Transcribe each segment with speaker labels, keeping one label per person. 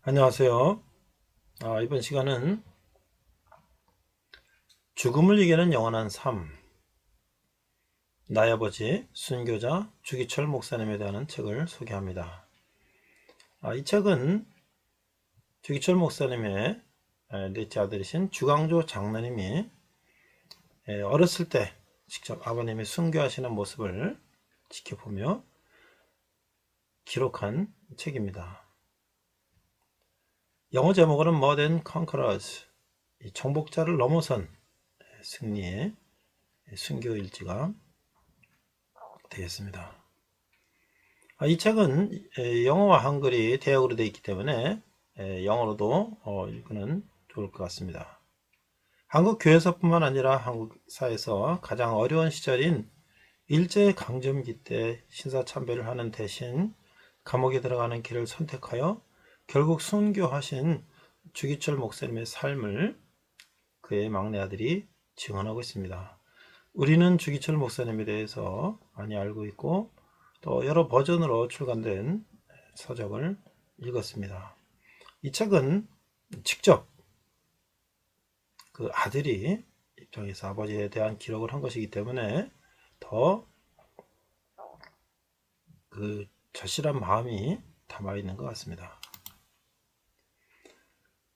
Speaker 1: 안녕하세요. 이번 시간은 죽음을 이기는 영원한 삶, 나의 아버지 순교자 주기철 목사님에 대한 책을 소개합니다. 이 책은 주기철 목사님의 넷째 아들이신 주강조 장로님이 어렸을 때 직접 아버님이 순교하시는 모습을 지켜보며 기록한 책입니다. 영어 제목은 More Than Conquerors, 정복자를 넘어선 승리의 순교 일지가 되겠습니다. 이 책은 영어와 한글이 대역으로 되어 있기 때문에 영어로도 읽으면 좋을 것 같습니다. 한국 교회에서뿐만 아니라 한국 사회에서 가장 어려운 시절인 일제강점기 때 신사참배를 하는 대신 감옥에 들어가는 길을 선택하여 결국 순교하신 주기철 목사님의 삶을 그의 막내 아들이 증언하고 있습니다. 우리는 주기철 목사님에 대해서 많이 알고 있고 또 여러 버전으로 출간된 서적을 읽었습니다. 이 책은 직접 그 아들이 입장에서 아버지에 대한 기록을 한 것이기 때문에 더 그 절실한 마음이 담아 있는 것 같습니다.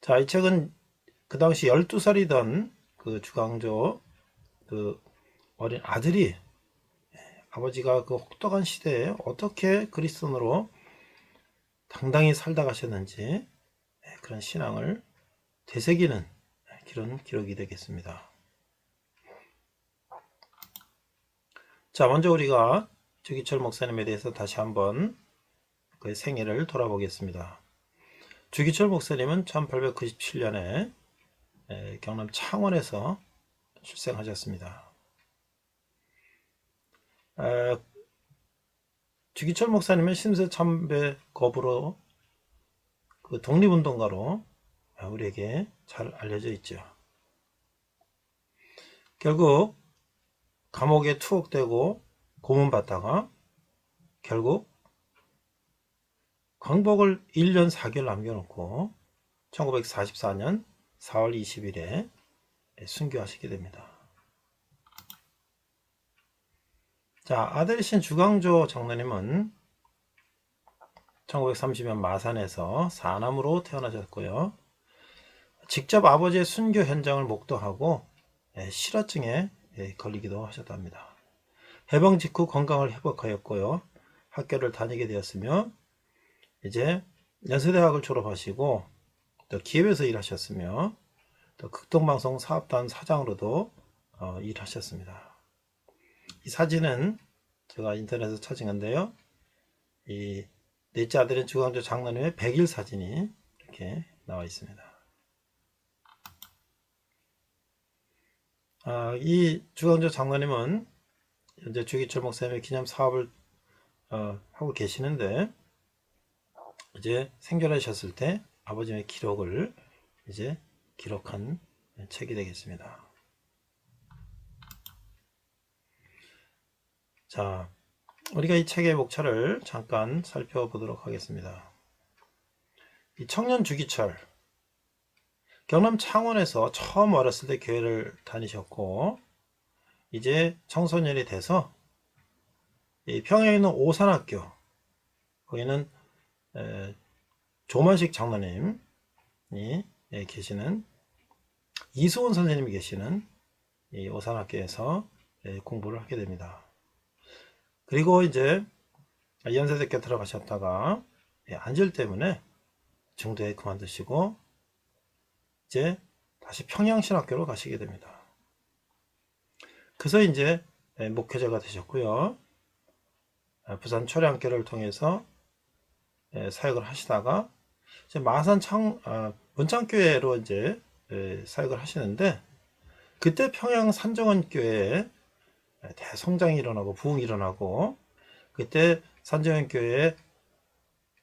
Speaker 1: 자, 이 책은 그 당시 12살이던 그 주강조 그 어린 아들이 아버지가 그 혹독한 시대에 어떻게 그리스도인으로 당당히 살다 가셨는지 그런 신앙을 되새기는 그런 기록이 되겠습니다. 자, 먼저 우리가 주기철 목사님에 대해서 다시 한번 그의 생애를 돌아보겠습니다. 주기철 목사님은 1897년에 경남 창원에서 출생하셨습니다. 주기철 목사님은 심세참배 거부로 그 독립운동가로 우리에게 잘 알려져 있죠. 결국 감옥에 투옥되고 고문받다가 결국 광복을 1년 4개월 남겨놓고 1944년 4월 20일에 순교하시게 됩니다. 자, 아들이신 주강조 장로님은 1930년 마산에서 사남으로 태어나셨고요. 직접 아버지의 순교 현장을 목도하고 실화증에 걸리기도 하셨답니다. 해방 직후 건강을 회복하였고요. 학교를 다니게 되었으며 이제 연세대학을 졸업하시고 또 기업에서 일하셨으며 또 극동방송 사업단 사장으로도 일하셨습니다. 이 사진은 제가 인터넷에서 찾은 건데요. 이 넷째 아들인 주강조 장로님의 100일 사진이 이렇게 나와 있습니다. 이 주강조 장로님은 현재 주기철 목사님의 기념 사업을 하고 계시는데 이제 생존하셨을 때 아버지의 기록을 이제 기록한 책이 되겠습니다. 자, 우리가 이 책의 목차를 잠깐 살펴보도록 하겠습니다. 이 청년 주기철, 경남 창원에서 처음 어렸을 때 교회를 다니셨고 이제 청소년이 돼서 이 평양에 있는 오산학교, 거기는 조만식 장로님이 계시는 이수원 선생님이 계시는 이 오산학교에서 공부를 하게 됩니다. 그리고 이제 연세대학교 들어가셨다가 안절 때문에 중도에 그만두시고 이제 다시 평양신학교로 가시게 됩니다. 그래서 이제 목회자가 되셨고요. 부산 초량교를 통해서 사역을 하시다가 이제 마산 문창교회로 이제 사역을 하시는데 그때 평양 산정원교회에 대성장이 일어나고 부흥이 일어나고 그때 산정원교회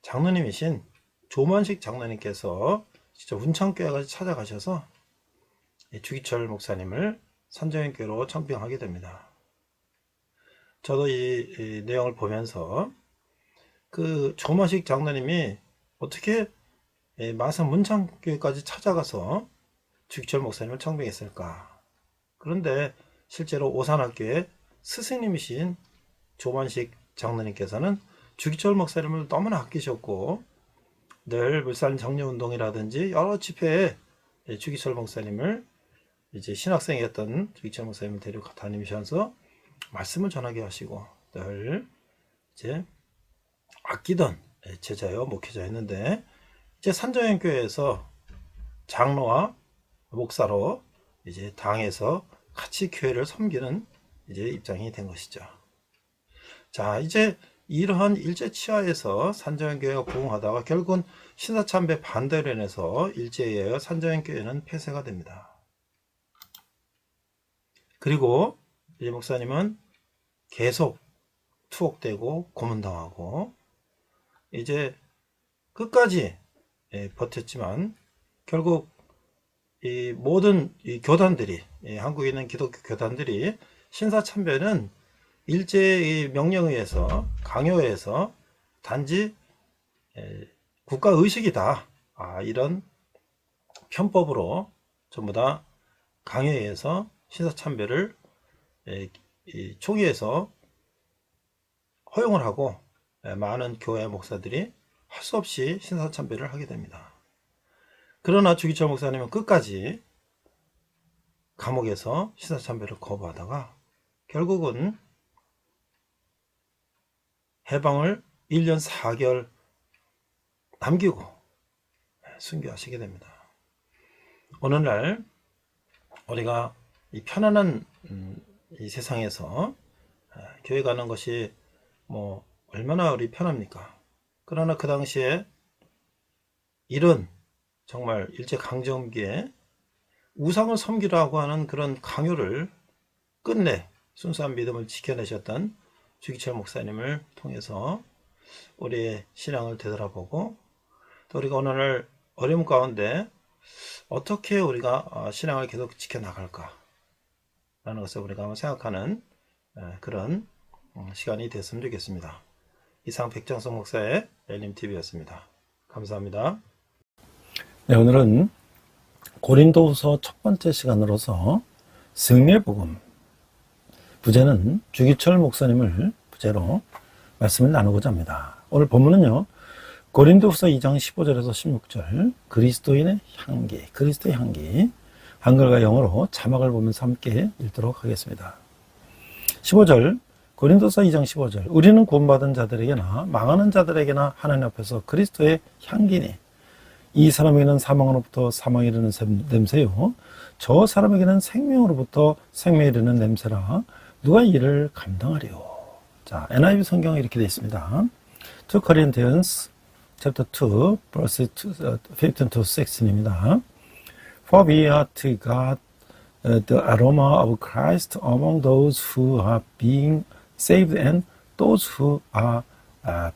Speaker 1: 장로님이신 조만식 장로님께서 직접 문창교회까지 찾아가셔서 주기철 목사님을 산정원교회로 청빙하게 됩니다. 저도 이 내용을 보면서 그 조만식 장로님이 어떻게 마산 문창교회까지 찾아가서 주기철 목사님을 청빙했을까? 그런데 실제로 오산학교의 스승님이신 조만식 장로님께서는 주기철 목사님을 너무나 아끼셨고 늘 물산 정리운동이라든지 여러 집회에 주기철 목사님을 이제 신학생이었던 주기철 목사님을 데리고 다니면서 말씀을 전하게 하시고 늘 이제 아끼던 제자요 목회자였는데 이제 산정현교회에서 장로와 목사로 이제 당에서 같이 교회를 섬기는 이제 입장이 된 것이죠. 자, 이제 이러한 일제 치하에서 산정현교회가 부흥하다가 결국은 신사참배 반대로 인해서 일제에 의하여 산정현교회는 폐쇄가 됩니다. 그리고 이제 목사님은 계속 투옥되고 고문당하고 이제 끝까지 버텼지만 결국 이 모든 이 교단들이 한국에 있는 기독교 교단들이 신사참배는 일제의 명령에 의해서 강요에 의해서 단지 국가의식이다 이런 편법으로 전부 다 강요에 의해서 신사참배를 총회에서 허용을 하고 많은 교회 목사들이 할 수 없이 신사참배를 하게 됩니다. 그러나 주기철 목사님은 끝까지 감옥에서 신사참배를 거부하다가 결국은 해방을 1년 4개월 남기고 순교하시게 됩니다. 오늘날 우리가 이 편안한 이 세상에서 교회 가는 것이 뭐 얼마나 우리 편합니까? 그러나 그 당시에 이런 정말 일제강점기에 우상을 섬기라고 하는 그런 강요를 끝내 순수한 믿음을 지켜내셨던 주기철 목사님을 통해서 우리의 신앙을 되돌아보고 또 우리가 오늘 어려움 가운데 어떻게 우리가 신앙을 계속 지켜나갈까 라는 것을 우리가 한번 생각하는 그런 시간이 됐으면 좋겠습니다. 이상 백정성 목사의 엘림TV였습니다. 감사합니다.
Speaker 2: 네, 오늘은 고린도후서 첫 번째 시간으로서 승리의 복음, 부제는 주기철 목사님을 부제로 말씀을 나누고자 합니다. 오늘 본문은요, 고린도후서 2장 15절에서 16절, 그리스도의 향기, 한글과 영어로 자막을 보면서 함께 읽도록 하겠습니다. 15절, 고린도서 2장 15절, 우리는 구원받은 자들에게나 망하는 자들에게나 하나님 앞에서 그리스도의 향기니 이 사람에게는 사망으로부터 사망에 이르는 냄새요 저 사람에게는 생명으로부터 생명에 이르는 냄새라 누가 이를 감당하리요. 자, NIV 성경에 이렇게 되어 있습니다. 2 Corinthians chapter 2 verse 15 to 16입니다. For we are to God the aroma of Christ among those who are being saved and those who are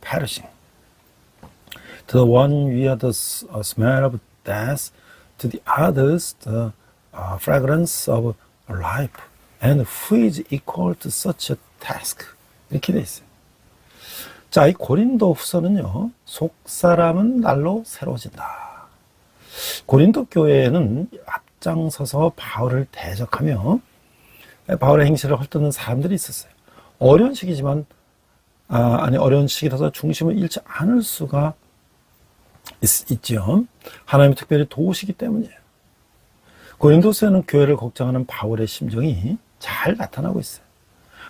Speaker 2: perishing. To the one we are the smell of death, to the others the fragrance of life. And who is equal to such a task? 이렇게 돼 있어요. 자, 이 고린도 후서는요, 속사람은 날로 새로워진다. 고린도 교회에는 앞장서서 바울을 대적하며 바울의 행실을 헐뜯는 사람들이 있었어요. 어려운 시기지만, 어려운 시기라서 중심을 잃지 않을 수가 있죠. 하나님이 특별히 도우시기 때문이에요. 고린도서에는 교회를 걱정하는 바울의 심정이 잘 나타나고 있어요.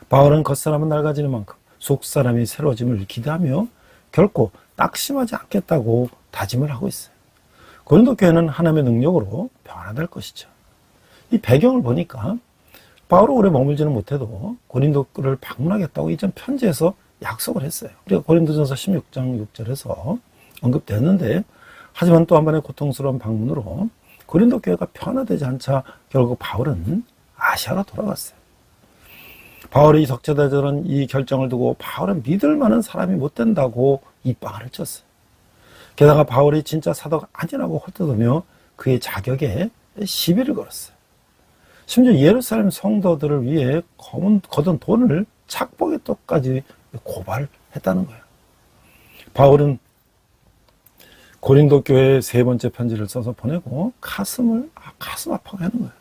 Speaker 2: 바울은 겉사람은 낡아지는 만큼 속사람이 새로워짐을 기대하며 결코 낙심하지 않겠다고 다짐을 하고 있어요. 고린도 교회는 하나님의 능력으로 변화될 것이죠. 이 배경을 보니까 바울은 오래 머물지는 못해도 고린도를 방문하겠다고 이전 편지에서 약속을 했어요. 우리가 고린도전서 16장 6절에서 언급됐는데 하지만 또 한 번의 고통스러운 방문으로 고린도 교회가 변화되지 않자 결국 바울은 아시아로 돌아갔어요. 바울의 석자대전은 이 결정을 두고 바울은 믿을 만한 사람이 못 된다고 입방아를 쳤어요. 게다가 바울이 진짜 사도가 아니라고 헛뜯으며 그의 자격에 시비를 걸었어요. 심지어 예루살렘 성도들을 위해 거둔 돈을 착복의 떡까지 고발했다는 거예요. 바울은 고린도 교회에 세 번째 편지를 써서 보내고 가슴 아파하게 하는 거예요.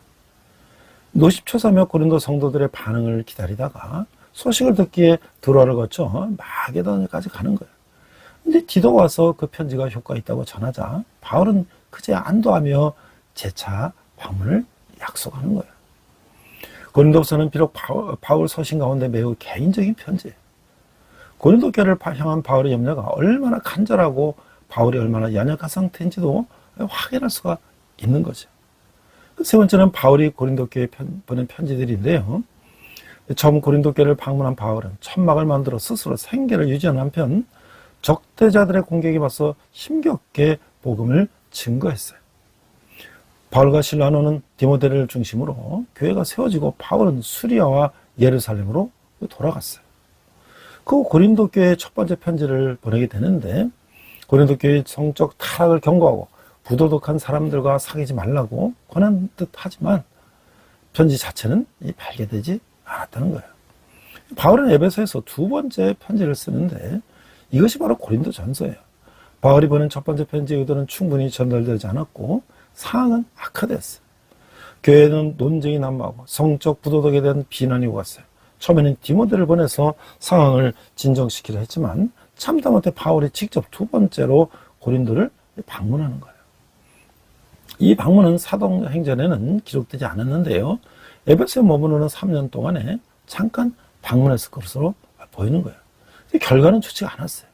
Speaker 2: 노십초사며 고린도 성도들의 반응을 기다리다가 소식을 듣기에 드로아를 거쳐 마게도냐까지 가는 거예요. 근데 디도가 와서 그 편지가 효과 있다고 전하자 바울은 그제 안도하며 재차 방문을 약속하는 거예요. 고린도서는 비록 바울 서신 가운데 매우 개인적인 편지예요. 고린도 교회를 향한 바울의 염려가 얼마나 간절하고 바울이 얼마나 연약한 상태인지도 확인할 수가 있는 거죠. 세 번째는 바울이 고린도 교회에 보낸 편지들인데요. 처음 고린도 교회를 방문한 바울은 천막을 만들어 스스로 생계를 유지하는 한편 적대자들의 공격에 맞서 힘겹게 복음을 증거했어요. 바울과 실라노는 디모데를 중심으로 교회가 세워지고 바울은 수리아와 예루살렘으로 돌아갔어요. 그 고린도 교회에 첫 번째 편지를 보내게 되는데 고린도 교회의 성적 타락을 경고하고 부도덕한 사람들과 사귀지 말라고 권한 듯 하지만 편지 자체는 발견되지 않았다는 거예요. 바울은 에베소에서 두 번째 편지를 쓰는데 이것이 바로 고린도 전서예요. 바울이 보낸 첫 번째 편지의 의도는 충분히 전달되지 않았고 상황은 악화됐어요. 교회는 논쟁이 난무하고 성적 부도덕에 대한 비난이 오갔어요. 처음에는 디모데를 보내서 상황을 진정시키려 했지만 참다 못해 바울이 직접 두 번째로 고린도를 방문하는 거예요. 이 방문은 사도행전에는 기록되지 않았는데요. 에베소에 머무르는 3년 동안에 잠깐 방문했을 것으로 보이는 거예요. 결과는 좋지 않았어요.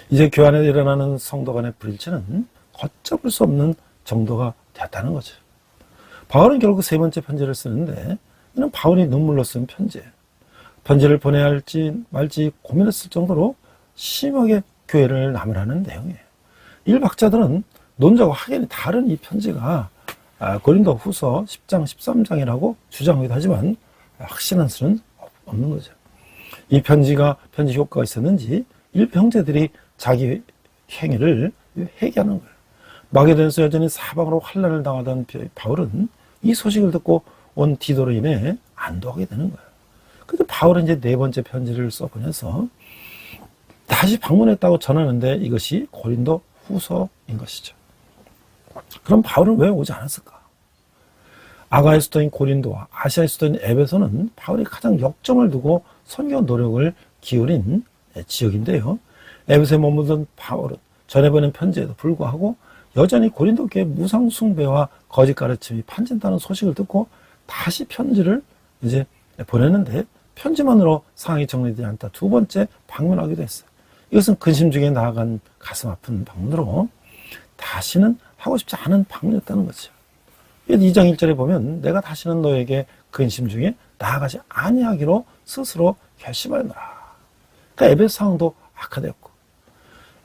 Speaker 2: 이제 교회 안에 일어나는 성도 간의 불일치는 걷잡을 수 없는 정도가 됐다는 거죠. 바울은 결국 세 번째 편지를 쓰는데 이는 바울이 눈물로 쓴 편지예요. 편지를 보내야 할지 말지 고민했을 정도로 심하게 교회를 나무라는 내용이에요. 일박자들은 논자와 확연히 다른 이 편지가 고린도 후서 10장, 13장이라고 주장하기도 하지만 확신한 수는 없는 거죠. 이 편지 효과가 있었는지 일병제들이 자기 행위를 회개하는 거예요. 마게도냐에서 여전히 사방으로 환난을 당하던 바울은 이 소식을 듣고 온 디도로 인해 안도하게 되는 거예요. 근데 바울은 이제 네 번째 편지를 써보면서 다시 방문했다고 전하는데 이것이 고린도 후서인 것이죠. 그럼 바울은 왜 오지 않았을까? 아가의 수도인 고린도와 아시아의 수도인 에베소는 바울이 가장 역점을 두고 선교 노력을 기울인 지역인데요. 에베소에 머무던 바울은 전에 보낸 편지에도 불구하고 여전히 고린도 교회 무상 숭배와 거짓 가르침이 판진다는 소식을 듣고 다시 편지를 이제 보내는데 편지만으로 상황이 정리되지 않다 두 번째 방문하기도 했어요. 이것은 근심 중에 나아간 가슴 아픈 방문으로 다시는 하고 싶지 않은 방문이었다는 거죠. 2장 1절에 보면 내가 다시는 너에게 근심 중에 나아가지 아니하기로 스스로 결심하였노라. 그러니까 에베소 상황도 악화되었고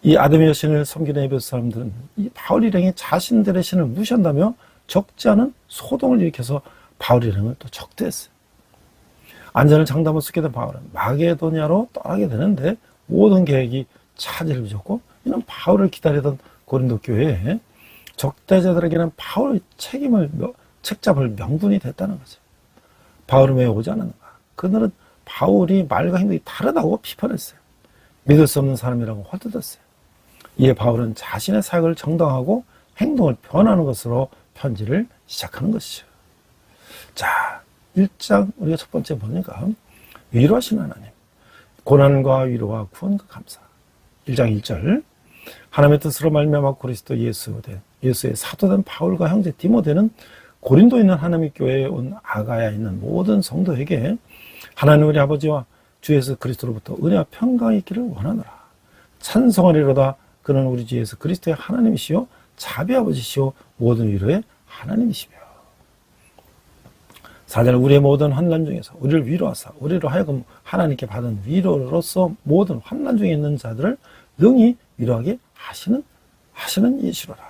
Speaker 2: 이 아드메 여신을 섬기는 에베소 사람들은 이 바울 일행이 자신들의 신을 무시한다며 적지 않은 소동을 일으켜서 바울 일행을 또 적대했어요. 안전을 장담을 쓰게 된 바울은 마게도냐로 떠나게 되는데 모든 계획이 차질을 빚었고 이는 바울을 기다리던 고린도 교회에 적대자들에게는 바울의 책잡을 명분이 됐다는 거죠. 바울은 왜 오지 않았는가? 그들은 바울이 말과 행동이 다르다고 비판했어요. 믿을 수 없는 사람이라고 헐뜯었어요. 이에 바울은 자신의 사역을 정당하고 행동을 변하는 것으로 편지를 시작하는 것이죠. 자, 1장 우리가 첫 번째 보니까 위로하시는 하나님, 고난과 위로와 구원과 감사. 1장 1절 하나님의 뜻으로 말미암아 그리스도 예수의 사도된 바울과 형제 디모데는 고린도에 있는 하나님의 교회에 온 아가야에 있는 모든 성도에게 하나님 우리 아버지와 주 예수 그리스도로부터 은혜와 평강이 있기를 원하노라. 찬송하리로다. 그는 우리 주 예수 그리스도의 하나님이시요 자비 아버지시요 모든 위로의 하나님이시며. 4절 우리의 모든 환난 중에서 우리를 위로하사 우리로 하여금 하나님께 받은 위로로서 모든 환난 중에 있는 자들을 능히 위로하게 하시는 이시로라.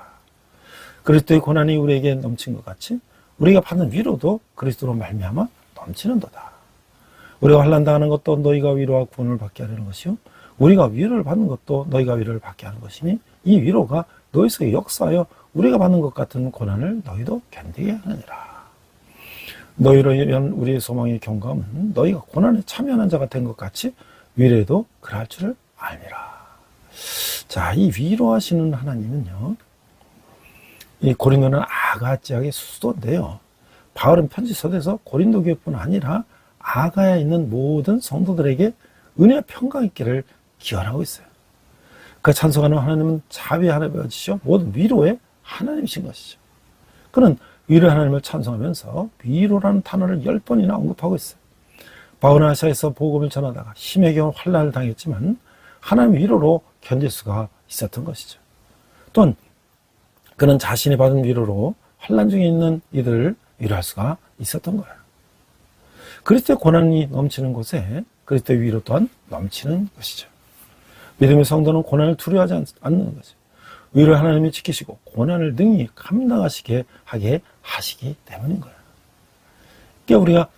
Speaker 2: 그리스도의 고난이 우리에게 넘친 것 같이 우리가 받는 위로도 그리스도로 말미암아 넘치는도다. 우리가 환난 당하는 것도 너희가 위로와 구원을 받게 하려는 것이요 우리가 위로를 받는 것도 너희가 위로를 받게 하는 것이니 이 위로가 너희 속에 역사하여 우리가 받는 것 같은 고난을 너희도 견디게 하느니라. 너희로 인한 우리의 소망의 경감은 너희가 고난에 참여하는 자가 된 것 같이 위로에도 그러할 줄을 알니라. 자, 이 위로하시는 하나님은요, 이 고린도는 아가 지역의 수도인데요. 바울은 편지 서대서 고린도 교회뿐 아니라 아가에 있는 모든 성도들에게 은혜와 평강 있기를 기원하고 있어요. 그 찬송하는 하나님은 자비의 하나님이시죠. 모든 위로의 하나님이신 것이죠. 그는 위로의 하나님을 찬송하면서 위로라는 단어를 10번이나 언급하고 있어요. 바울은 아시아에서 복음을 전하다가 힘의 경우 환난을 당했지만 하나님의 위로로 견딜 수가 있었던 것이죠. 또한 그는 자신이 받은 위로로 환난 중에 있는 이들을 위로할 수가 있었던 거예요. 그리스도의 고난이 넘치는 곳에 그리스도의 위로 또한 넘치는 것이죠. 믿음의 성도는 고난을 두려워하지 않는 거죠. 위로 하나님이 지키시고 고난을 능히 감당하시게 하게 하시기 때문인 거예요. 그러니까 우리가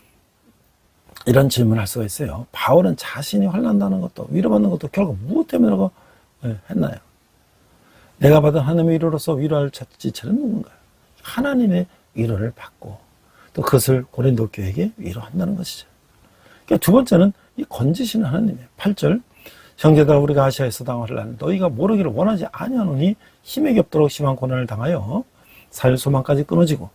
Speaker 2: 이런 질문을 할 수가 있어요. 바울은 자신이 환난당하는 것도 위로받는 것도 결국 무엇 때문이라고 했나요? 내가 받은 하나님의 위로로서 위로할 지체는 누군가요? 하나님의 위로를 받고 또 그것을 고린도 교회에게 위로한다는 것이죠. 그러니까 두 번째는 이 건지시는 하나님이에요. 8절 형제들아 우리가 아시아에서 당할 날 너희가 모르기를 원하지 아니하노니 힘에 겹도록 심한 고난을 당하여 살 소망까지 끊어지고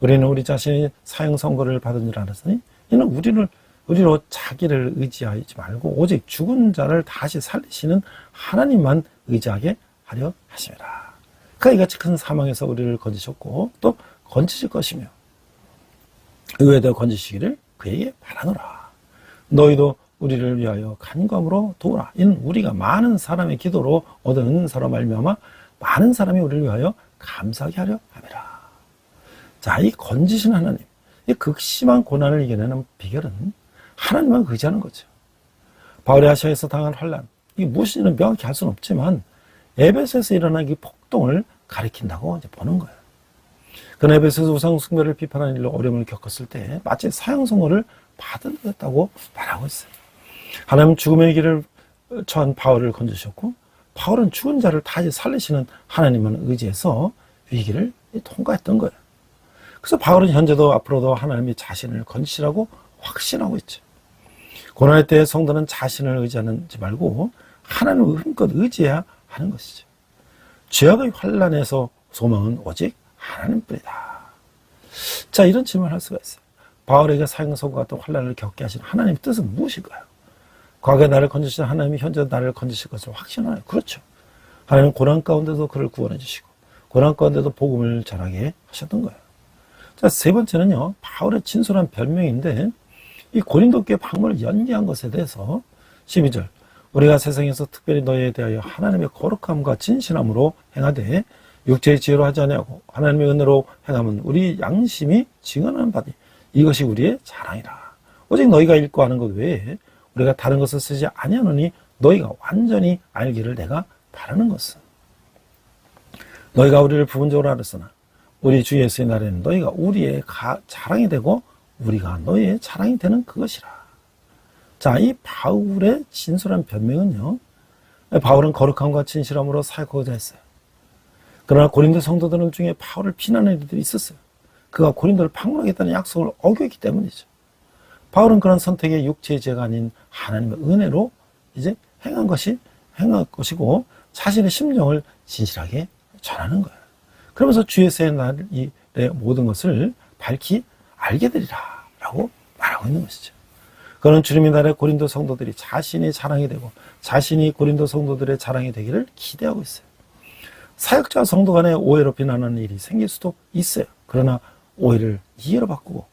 Speaker 2: 우리는 우리 자신이 사형 선고를 받은 줄 알았으니 이는 우리로 자기를 의지하지 말고 오직 죽은 자를 다시 살리시는 하나님만 의지하게 하려 하심이라. 그가 이같이 큰 사망에서 우리를 건지셨고 또 건지실 것이며 의에 대해 건지시기를 그에게 바라노라. 너희도 우리를 위하여 간구함으로 도우라. 이는 우리가 많은 사람의 기도로 얻은 은사로 말미암아 많은 사람이 우리를 위하여 감사하게 하려 함이라. 자, 이 건지신 하나님, 이 극심한 고난을 이겨내는 비결은 하나님만 의지하는 거죠. 바울이 아시아에서 당한 환난, 이게 무엇인지는 명확히 알 수는 없지만 에베소에서 일어난 이 폭동을 가리킨다고 이제 보는 거예요. 그는 에베소에서 우상 숭배를 비판하는 일로 어려움을 겪었을 때 마치 사형 선고를 받았다고 말하고 있어요. 하나님은 죽음의 길을 처한 바울을 건지셨고 바울은 죽은 자를 다시 살리시는 하나님을 의지해서 위기를 통과했던 거예요. 그래서 바울은 현재도 앞으로도 하나님이 자신을 건지시라고 확신하고 있죠. 고난의 때에 성도는 자신을 의지하지 말고 하나님을 힘껏 의지해야 하는 것이죠. 죄악의 환난에서 소망은 오직 하나님뿐이다. 자, 이런 질문을 할 수가 있어요. 바울에게 사형 선고 같은 환난을 겪게 하신 하나님의 뜻은 무엇일까요? 과거에 나를 건지신 하나님이 현재 나를 건지실 것을 확신하나요? 그렇죠. 하나님은 고난 가운데도 그를 구원해 주시고 고난 가운데도 복음을 전하게 하셨던 거예요. 자, 세 번째는요, 바울의 진솔한 변명인데 이 고린도 교회 방문을 연기한 것에 대해서 12절 우리가 세상에서 특별히 너희에 대하여 하나님의 거룩함과 진실함으로 행하되 육체의 지혜로 하지 아니하고 하나님의 은혜로 행함은 우리 양심이 증언하는 바니 이것이 우리의 자랑이라. 오직 너희가 읽고 아는 것 외에 우리가 다른 것을 쓰지 아니하노니 너희가 완전히 알기를 내가 바라는 것은 너희가 우리를 부분적으로 알았으나 우리 주 예수의 날에는 너희가 우리의 자랑이 되고 우리가 너희의 자랑이 되는 그것이라. 자, 이 바울의 진솔한 변명은요, 바울은 거룩함과 진실함으로 사역하고자 했어요. 그러나 고린도 성도들 중에 바울을 비난하는 이들이 있었어요. 그가 고린도를 방문하겠다는 약속을 어겼기 때문이죠. 바울은 그런 선택의 육체의 죄가 아닌 하나님의 은혜로 이제 행한 것이고 자신의 심정을 진실하게 전하는 거예요. 그러면서 주 예수의 날의 모든 것을 밝히 알게 되리라 라고 말하고 있는 것이죠. 그는 주님의 날에 고린도 성도들이 자신의 자랑이 되고 자신이 고린도 성도들의 자랑이 되기를 기대하고 있어요. 사역자와 성도 간의 오해로 비난하는 일이 생길 수도 있어요. 그러나 오해를 이해로 바꾸고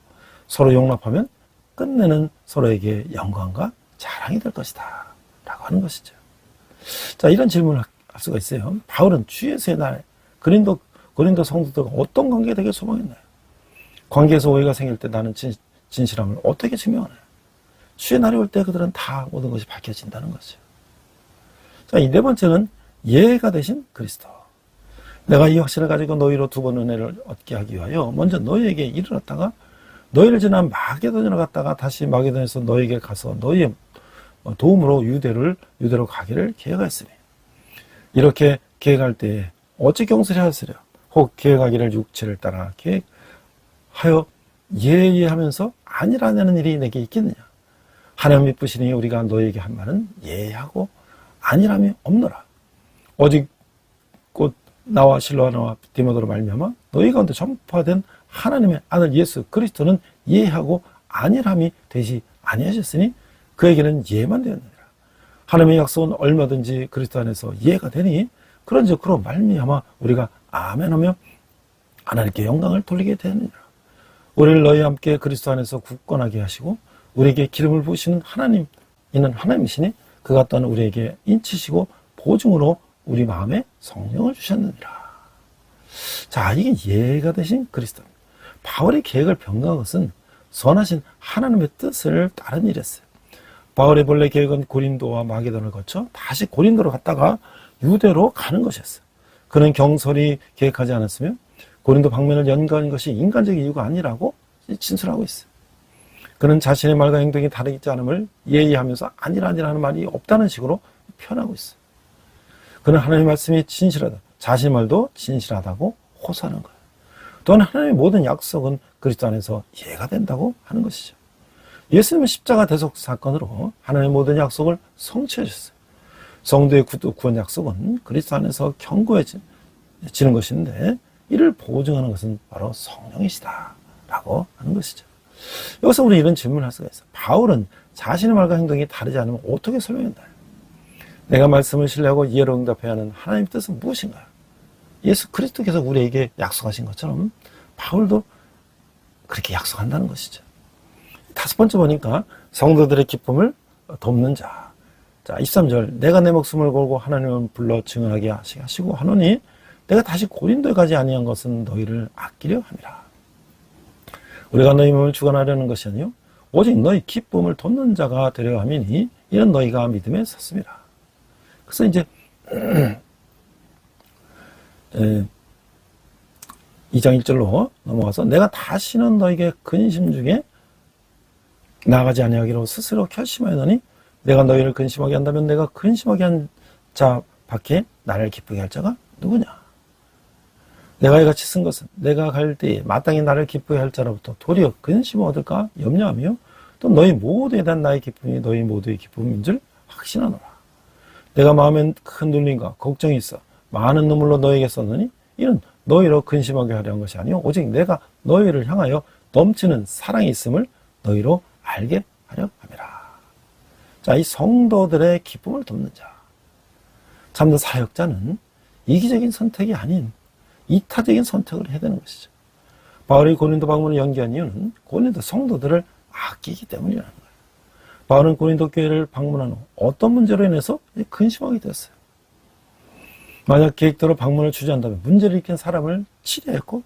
Speaker 2: 서로 용납하면 끝내는 서로에게 영광과 자랑이 될 것이다 라고 하는 것이죠. 자, 이런 질문을 할 수가 있어요. 바울은 주 예수의 날 고린도 성도들과 어떤 관계가 되길 소망했나요? 관계에서 오해가 생길 때 나는 진실함을 어떻게 증명하나요? 주의 날이 올 때 그들은 다 모든 것이 밝혀진다는 거죠. 자, 이 네 번째는 예가 되신 그리스도. 내가 이 확신을 가지고 너희로 두 번 은혜를 얻게 하기 위하여 먼저 너희에게 이르렀다가 너희를 지나 마게도냐로 갔다가 다시 마게도냐에서 너희에게 가서 너희의 도움으로 유대로 가기를 계획하였으니 이렇게 계획할 때 어찌 경솔히 하였으랴? 혹 계획하기를 육체를 따라 계획하여 예하면서 아니라는 일이 내게 있겠느냐? 하나님 미쁘시니 우리가 너희에게 한 말은 예하고 아니람이 없노라. 오직 곧 나와 실로와 디모데로 말미암아 너희 가운데 전파된 하나님의 아들 예수 그리스도는 예하고 안일함이 되지 아니하셨으니 그에게는 예만 되었느니라. 하나님의 약속은 얼마든지 그리스도 안에서 예가 되니 그런즉 그로 말미암아 우리가 아멘하며 하나님께 영광을 돌리게 되느니라. 우리를 너희와 함께 그리스도 안에서 굳건하게 하시고 우리에게 기름을 부으시는 하나님 이는 하나님이시니 그가 또한 우리에게 인치시고 보증으로 우리 마음에 성령을 주셨느니라. 자, 이게 예가 되신 그리스도입니다. 바울의 계획을 변경한 것은 선하신 하나님의 뜻을 따른 일이었어요. 바울의 본래 계획은 고린도와 마게도를 거쳐 다시 고린도로 갔다가 유대로 가는 것이었어요. 그는 경솔히 계획하지 않았으며 고린도 방면을 연구한 것이 인간적인 이유가 아니라고 진술하고 있어요. 그는 자신의 말과 행동이 다르지 않음을 예의하면서 아니라 하는 말이 없다는 식으로 표현하고 있어요. 그는 하나님의 말씀이 진실하다. 자신의 말도 진실하다고 호소하는 거예요. 또한 하나님의 모든 약속은 그리스도 안에서 예가 된다고 하는 것이죠. 예수님은 십자가 대속 사건으로 하나님의 모든 약속을 성취해 주셨어요. 성도의 구원 약속은 그리스도 안에서 견고해지는 것인데 이를 보증하는 것은 바로 성령이시다라고 하는 것이죠. 여기서 우리 이런 질문을 할 수가 있어요. 바울은 자신의 말과 행동이 다르지 않으면 어떻게 설명한다? 내가 말씀을 신뢰하고 이해로 응답해야 하는 하나님의 뜻은 무엇인가요? 예수 그리스도께서 우리에게 약속하신 것처럼 바울도 그렇게 약속한다는 것이죠. 다섯 번째 보니까 성도들의 기쁨을 돕는 자. 자, 23절. 내가 내 목숨을 걸고 하나님을 불러 증언하게 하시고 하노니 내가 다시 고린도에 가지 아니한 것은 너희를 아끼려 함이라. 우리가 너희 몸을 주관하려는 것이 아니요 오직 너희 기쁨을 돕는 자가 되려 함이니 이는 너희가 믿음에 섰습니다. 그래서 이제 2장 1절로 넘어가서 내가 다시는 너에게 근심 중에 나아가지 아니하기로 스스로 결심하였더니 내가 너희를 근심하게 한다면 내가 근심하게 한 자 밖에 나를 기쁘게 할 자가 누구냐? 내가 이같이 쓴 것은 내가 갈 때에 마땅히 나를 기쁘게 할 자로부터 도리어 근심을 얻을까 염려하며 또 너희 모두에 대한 나의 기쁨이 너희 모두의 기쁨인 줄 확신하노라. 내가 마음엔 큰 눌림과 걱정이 있어 많은 눈물로 너에게 썼느니 이는 너희로 근심하게 하려 한 것이 아니요 오직 내가 너희를 향하여 넘치는 사랑이 있음을 너희로 알게 하려 함이라. 자, 이 성도들의 기쁨을 돕는 자. 참된 사역자는 이기적인 선택이 아닌 이타적인 선택을 해야 되는 것이죠. 바울이 고린도 방문을 연기한 이유는 고린도 성도들을 아끼기 때문이라는 거예요. 바울은 고린도 교회를 방문한 후 어떤 문제로 인해서 근심하게 됐어요. 만약 계획대로 방문을 주저한다면 문제를 일으킨 사람을 치료했고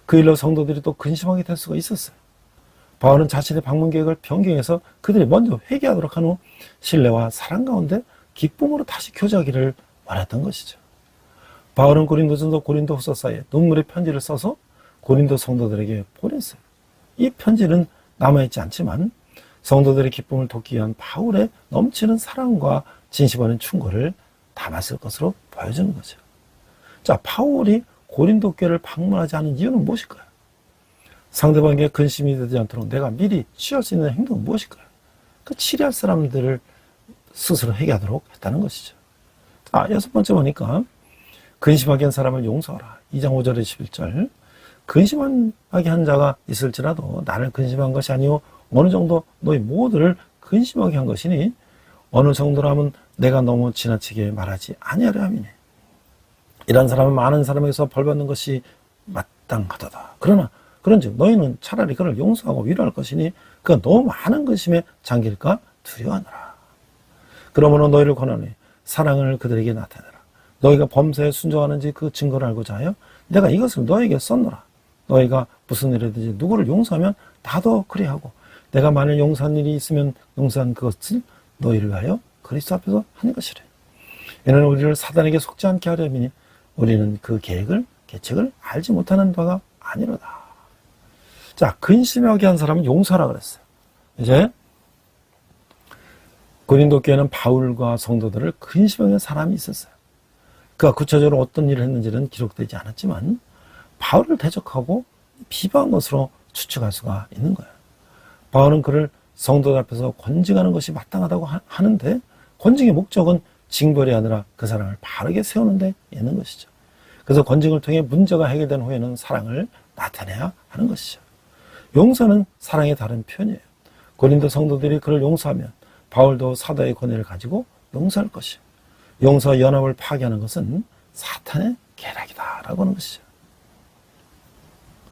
Speaker 2: 그 일로 성도들이 또 근심하게 될 수가 있었어요. 바울은 자신의 방문 계획을 변경해서 그들이 먼저 회개하도록 한 후 신뢰와 사랑 가운데 기쁨으로 다시 교제하기를 원했던 것이죠. 바울은 고린도전서 고린도후서 사이에 눈물의 편지를 써서 고린도 성도들에게 보냈어요. 이 편지는 남아있지 않지만 성도들의 기쁨을 돕기 위한 바울의 넘치는 사랑과 진심어린 충고를 담았을 것으로 보여주는 거죠. 자, 바울이 고린도 교회를 방문하지 않은 이유는 무엇일까요? 상대방에게 근심이 되지 않도록 내가 미리 취할 수 있는 행동은 무엇일까요? 그 치료할 사람들을 스스로 회개하도록 했다는 것이죠. 자, 여섯 번째 보니까 근심하게 한 사람을 용서하라. 2장 5절에 11절. 근심하게 한 자가 있을지라도 나를 근심한 것이 아니오 어느 정도 너희 모두를 근심하게 한 것이니 어느 정도라면 내가 너무 지나치게 말하지 아니하려 함이네. 이런 사람은 많은 사람에게서 벌받는 것이 마땅하도다. 그러나 그런즉 너희는 차라리 그를 용서하고 위로할 것이니 그가 너무 많은 근심에 잠길까 두려워하노라. 그러므로 너희를 권하노니 사랑을 그들에게 나타내라. 너희가 범사에 순종하는지 그 증거를 알고자 하여 내가 이것을 너에게 썼노라. 너희가 무슨 일이든지 누구를 용서하면 나도 그리 하고 내가 만일 용서한 일이 있으면 용서한 그것을 너희를 위하여 그리스도 앞에서 하는 것이래. 이는 우리를 사단에게 속지 않게 하려 함이니 우리는 그 계책을 알지 못하는 바가 아니로다. 자, 근심하게 한 사람은 용서하라 그랬어요. 이제 고린도 교회는 바울과 성도들을 근심하게 한 사람이 있었어요. 그가 구체적으로 어떤 일을 했는지는 기록되지 않았지만 바울을 대적하고 비방한 것으로 추측할 수가 있는 거예요. 바울은 그를 성도들 앞에서 권징하는 것이 마땅하다고 하는데 권징의 목적은 징벌이 아니라 그 사랑을 바르게 세우는 데 있는 것이죠. 그래서 권징을 통해 문제가 해결된 후에는 사랑을 나타내야 하는 것이죠. 용서는 사랑의 다른 표현이에요. 고린도 성도들이 그를 용서하면 바울도 사도의 권위를 가지고 용서할 것이에요. 용서와 연합을 파괴하는 것은 사탄의 계략이다라고 하는 것이죠.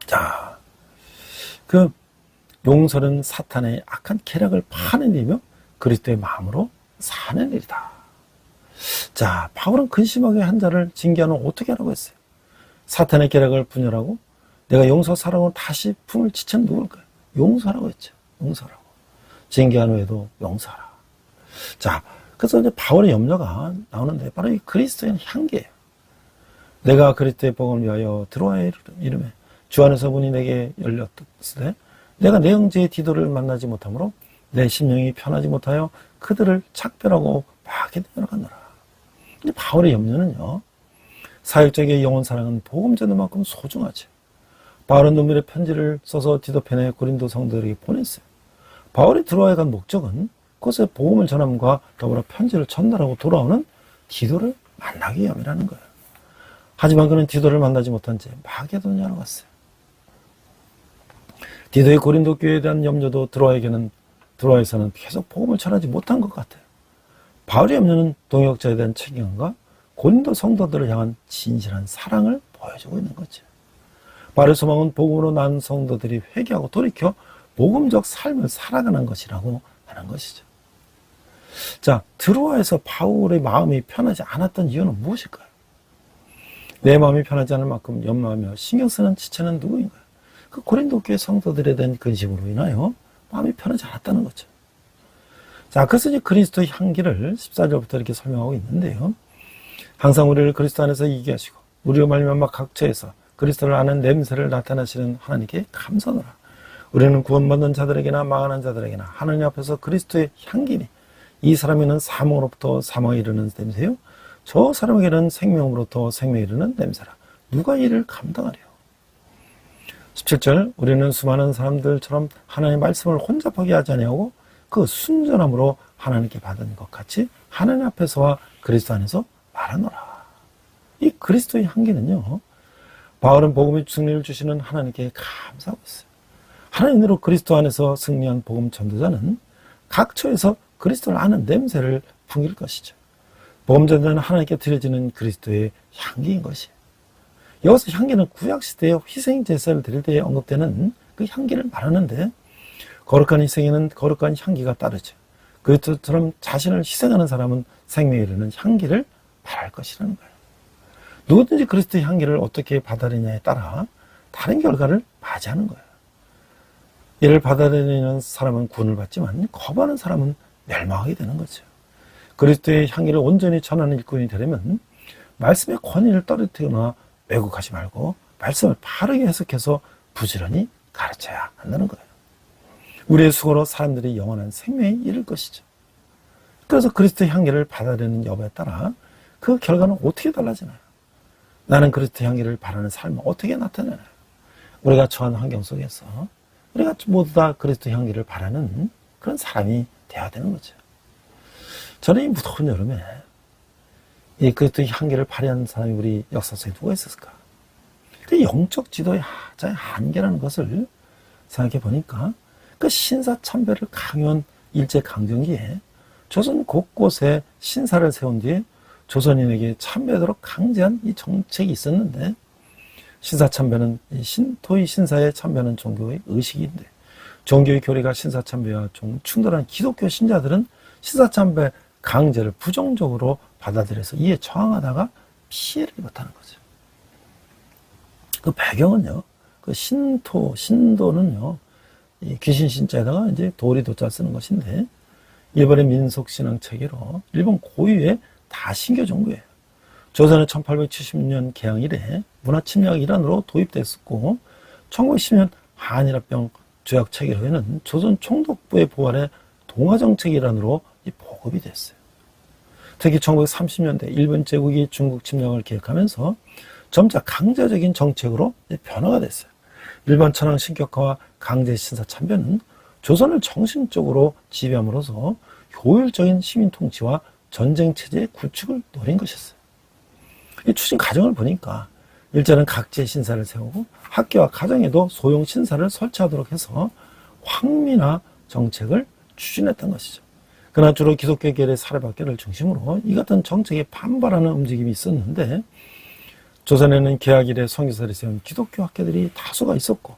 Speaker 2: 자, 그 용서는 사탄의 악한 계략을 파는 일이며 그리스도의 마음으로 사는 일이다. 자, 바울은 근심하게 한 자를 징계하는 어떻게 하라고 했어요? 사탄의 계략을 분열하고 내가 용서 사랑으로 다시 품을 지체는 누굴까요? 용서하라고 했죠. 용서하라고. 징계한 후에도 용서하라. 자, 그래서 이제 바울의 염려가 나오는데 바로 이 그리스도의 향기예요. 내가 그리스도의 복음을 위하여 들어와야 이름에 주 안에서 문이 내게 열렸을 때 내가 내 형제의 디도를 만나지 못하므로 내 심령이 편하지 못하여 그들을 작별하고 파괴되어 가노라. 근데 바울의 염려는요, 사역적의 영혼 사랑은 복음 전도만큼 소중하지. 바울은 눈물의 편지를 써서 디도편에 고린도 성도들에게 보냈어요. 바울이 들어와야 간 목적은 그것의 복음을 전함과 더불어 편지를 전달하고 돌아오는 디도를 만나기 위함이라는 거예요. 하지만 그는 디도를 만나지 못한 채 마게도냐로 갔어요. 디도의 고린도 교회에 대한 염려도 들어와에서는 계속 복음을 전하지 못한 것 같아요. 바울의 염려는 동역자에 대한 책임감과 고린도 성도들을 향한 진실한 사랑을 보여주고 있는 거죠. 바울의 소망은 복음으로 난 성도들이 회개하고 돌이켜 복음적 삶을 살아가는 것이라고 하는 것이죠. 자, 드로아에서 바울의 마음이 편하지 않았던 이유는 무엇일까요? 내 마음이 편하지 않을 만큼 염려하며 신경 쓰는 지체는 누구인가요? 그 고린도 교회 성도들에 대한 근심으로 인하여 마음이 편하지 않았다는 거죠. 자, 그래서 이제 그리스도의 향기를 14절부터 이렇게 설명하고 있는데요. 항상 우리를 그리스도 안에서 이기게 하시고 우리로 말미암아 각처에서 그리스도를 아는 냄새를 나타내시는 하나님께 감사하노라. 우리는 구원받는 자들에게나 망하는 자들에게나 하나님 앞에서 그리스도의 향기니 이 사람에는 사망으로부터 사망에 이르는 냄새요 저 사람에게는 생명으로부터 생명에 이르는 냄새라. 누가 이를 감당하리요? 17절 우리는 수많은 사람들처럼 하나님의 말씀을 혼잡하게 하지 아니하고 그 순전함으로 하나님께 받은 것 같이 하나님 앞에서와 그리스도 안에서 말하노라. 이 그리스도의 향기는요, 바울은 복음의 승리를 주시는 하나님께 감사하고 있어요. 하나님으로 그리스도 안에서 승리한 복음 전도자는 각처에서 그리스도를 아는 냄새를 풍길 것이죠. 복음 전도자는 하나님께 드려지는 그리스도의 향기인 것이에요. 여기서 향기는 구약시대에 희생 제사를 드릴 때에 언급되는 그 향기를 말하는데 거룩한 희생에는 거룩한 향기가 따르죠. 그것처럼 자신을 희생하는 사람은 생명에 이르는 향기를 바랄 것이라는 거예요. 누구든지 그리스도의 향기를 어떻게 받아들이냐에 따라 다른 결과를 맞이하는 거예요. 이를 받아들이는 사람은 구원을 받지만 거부하는 사람은 멸망하게 되는 거죠. 그리스도의 향기를 온전히 전하는 일꾼이 되려면 말씀의 권위를 떨어뜨리거나 왜곡하지 말고 말씀을 바르게 해석해서 부지런히 가르쳐야 한다는 거예요. 우리의 수고로 사람들이 영원한 생명에 이를 것이죠. 그래서 그리스도의 향기를 받아들이는 여부에 따라 그 결과는 어떻게 달라지나요? 나는 그리스도의 향기를 바라는 삶은 어떻게 나타나나요? 우리가 처한 환경 속에서 우리가 모두 다 그리스도의 향기를 바라는 그런 사람이 되어야 되는 거죠. 저는 이 무더운 여름에 이 그리스도의 향기를 발휘하는 사람이 우리 역사 속에 누가 있었을까? 그 영적 지도의 한계라는 것을 생각해 보니까 그 신사참배를 강요한 일제강점기에 조선 곳곳에 신사를 세운 뒤에 조선인에게 참배하도록 강제한 이 정책이 있었는데, 신사참배는 신토의 신사의 참배는 종교의 의식인데 종교의 교리가 신사참배와 좀 충돌하는 기독교 신자들은 신사참배 강제를 부정적으로 받아들여서 이에 저항하다가 피해를 입었다는 거죠. 그 배경은요, 그 신도는요, 이 귀신 신자에다가 이제 도리도자 쓰는 것인데, 일본의 민속신앙 체계로 일본 고유의 다신교 종교예요. 조선의 1870년 개항 이래 문화 침략 일환으로 도입됐었고, 1910년 한일합병 조약 체결 후에는 조선 총독부의 보완에 동아정책 일환으로 보급이 됐어요. 특히 1930년대 일본 제국이 중국 침략을 계획하면서 점차 강제적인 정책으로 변화가 됐어요. 일본 천황 신격화와 강제 신사 참배는 조선을 정신적으로 지배함으로써 효율적인 시민 통치와 전쟁체제의 구축을 노린 것이었어요. 이 추진 과정을 보니까 일제는 각지의 신사를 세우고 학교와 가정에도 소형 신사를 설치하도록 해서 황민화 정책을 추진했던 것이죠. 그러나 주로 기독교 계열의 사립학교를 중심으로 이 같은 정책에 반발하는 움직임이 있었는데 조선에는 개학 이래 선교사를 세운 기독교 학교들이 다수가 있었고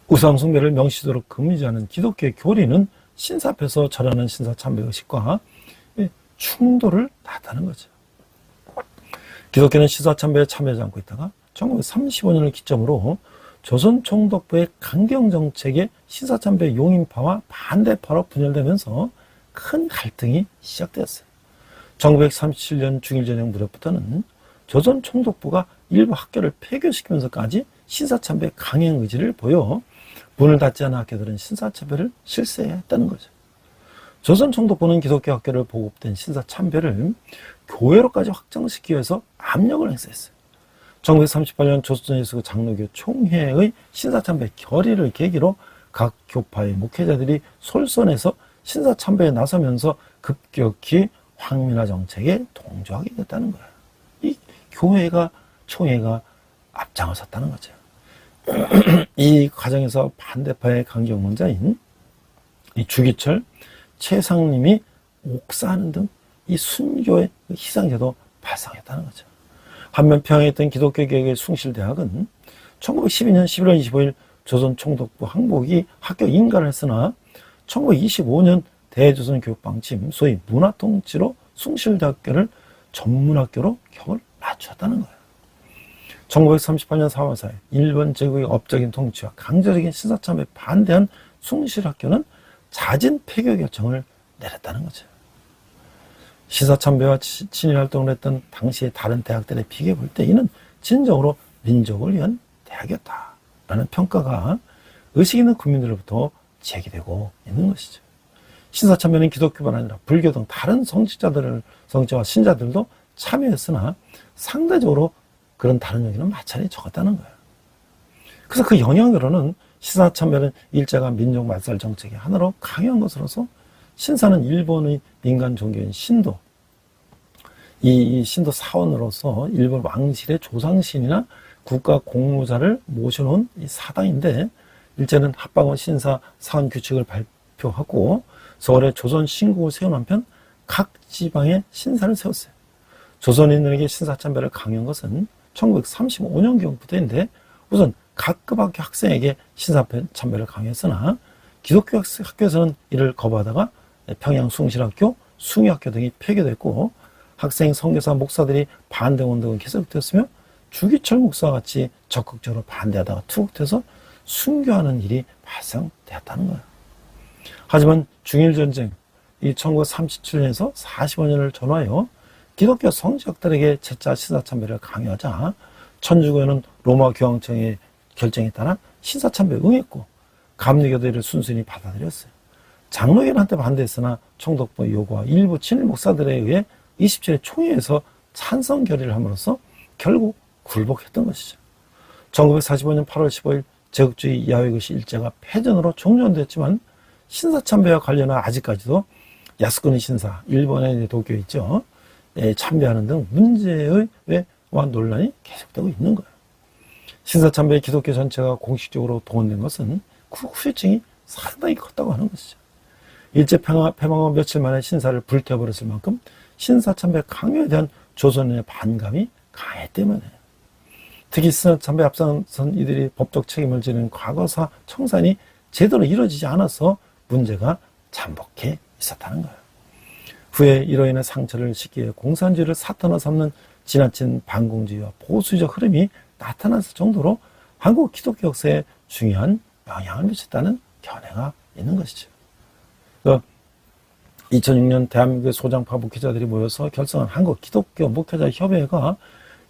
Speaker 2: 우상 숭배를 명시적으로 금지하는 기독교의 교리는 신사 앞에서 절하는 신사 참배 의식과 충돌을 낳았다는 거죠. 기독교는 신사 참배에 참여하지 않고 있다가 1935년을 기점으로 조선 총독부의 강경 정책에 신사 참배 용인파와 반대파로 분열되면서 큰 갈등이 시작되었어요. 1937년 중일전쟁 무렵부터는 조선 총독부가 일부 학교를 폐교시키면서까지 신사참배 강행 의지를 보여 문을 닫지 않은 학교들은 신사참배를 실시해야 했다는 거죠. 조선 총독부는 기독교 학교를 보급된 신사참배를 교회로까지 확장시키기 위해서 압력을 행사했어요. 1938년 조선예수교 장로교 총회의 신사참배 결의를 계기로 각 교파의 목회자들이 솔선해서 신사참배에 나서면서 급격히 황민화 정책에 동조하게 됐다는 거예요. 이 교회가 총회가 앞장을 섰다는 거죠. 이 과정에서 반대파의 강경문자인 이 주기철, 최상림이 옥사하는 등 이 순교의 희생제도 발생했다는 거죠. 한면 평양에 있던 기독교 개혁의 숭실대학은 1912년 11월 25일 조선 총독부 항복이 학교 인가를 했으나 1925년 대조선 교육방침 소위 문화통치로 숭실대학교를 전문학교로 격을 낮췄다는 거예요. 1938년 4월 4일 일본 제국의 업적인 통치와 강제적인 신사참배에 반대한 숭실학교는 자진 폐교 결정을 내렸다는 거죠. 신사참배와 친일활동을 했던 당시의 다른 대학들에 비교해 볼 때 이는 진정으로 민족을 위한 대학이었다라는 평가가 의식 있는 국민들로부터 제기되고 있는 것이죠. 신사참배는 기독교만 아니라 불교 등 다른 성직자와 신자들도 참여했으나 상대적으로 그런 다른 여기는 마찰이 적었다는 거예요. 그래서 그 영향으로는 신사참배는 일제가 민족 말살 정책의 하나로 강요한 것으로서 신사는 일본의 민간 종교인 신도, 이 신도 사원으로서 일본 왕실의 조상신이나 국가 공무자를 모셔놓은 이 사당인데 일제는 합방원 신사 사원 규칙을 발표하고 서울에 조선 신국을 세운 한편 각 지방에 신사를 세웠어요. 조선인들에게 신사참배를 강요한 것은 1935년경부터인데 우선 각 급학교 학생에게 신사참배를 강요했으나 기독교 학교에서는 이를 거부하다가 평양 숭실학교, 숭유학교 등이 폐교됐고 학생, 선교사, 목사들이 반대 운동은 계속되었으며 주기철 목사와 같이 적극적으로 반대하다가 투옥돼서 순교하는 일이 발생되었다는 거예요. 하지만 중일전쟁, 이 1937년에서 45년을 전후하여 기독교 성직학들에게 제자 신사참배를 강요하자 천주교는 로마 교황청의 결정에 따라 신사참배에 응했고 감리교도를 순순히 받아들였어요. 장로교는 한때 반대했으나 총독부의 요구와 일부 친일 목사들에 의해 27회 총회에서 찬성 결의를 함으로써 결국 굴복했던 것이죠. 1945년 8월 15일 제국주의 야외교시 일제가 패전으로 종전됐지만 신사참배와 관련한 아직까지도 야스쿠니 신사, 일본의 도쿄에 있죠. 참배하는 등 문제와 논란이 계속되고 있는 거예요. 신사참배의 기독교 전체가 공식적으로 동원된 것은 그 후유증이 상당히 컸다고 하는 것이죠. 일제 패망후 며칠 만에 신사를 불태워버렸을 만큼 신사참배 강요에 대한 조선인의 반감이 강했기 때문에 특히 신사참배 앞장선 이들이 법적 책임을 지는 과거사 청산이 제대로 이루어지지 않아서 문제가 잠복해 있었다는 거예요. 후에 이로 인해 상처를 씻기에 공산주의를 사탄화 삼는 지나친 반공주의와 보수적 흐름이 나타났을 정도로 한국 기독교 역사에 중요한 영향을 미쳤다는 견해가 있는 것이죠. 2006년 대한민국의 소장파 목회자들이 모여서 결성한 한국 기독교 목회자 협의회가